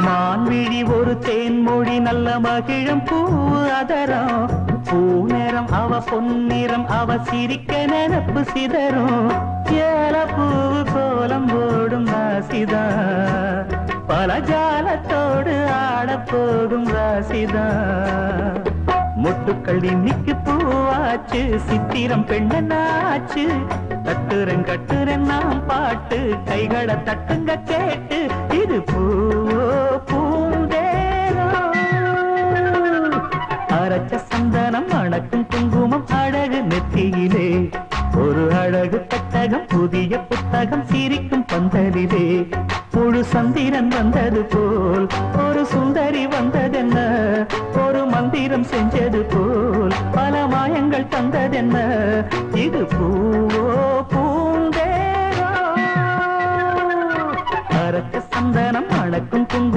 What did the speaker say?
மான்விழி ஒரு தேன்மொழி நல்ல மகிழம் பூ அதரம் பூநேரம் அவ பொன்னிறம் அவ சிரிக்க நினப்பு சிதறும் ஏல பூ கோலம் போடும் ராசிதா பல ஜாலத்தோடு ஆடப்போகும் ராசிதா முட்டுக்கள் இன்னைக்கு பூவாச்சு சித்திரம் பெண்ணாச்சு தட்டுறன் கட்டுறன் நாம் பாட்டு கைகளை தட்டுங்க கேட்டு இது பூவோ பூந்தேரோ அரைச்ச சந்தனம் அணக்கும் குங்குமம் அழகு நெத்தியிலே ஒரு அழகு தட்டகம் புதிய புத்தகம் சிரிக்கும் பந்தலிலே முழு சந்திரன் வந்தது போல் ஒரு சுந்தரி வந்ததென்ன ஒரு மந்திரம் செஞ்சது போல் பல மாயங்கள் தந்ததென்ன இது பூவோ பூந்தேரோ அரைச்ச சந்தனம் அணக்கும் குங்குமம்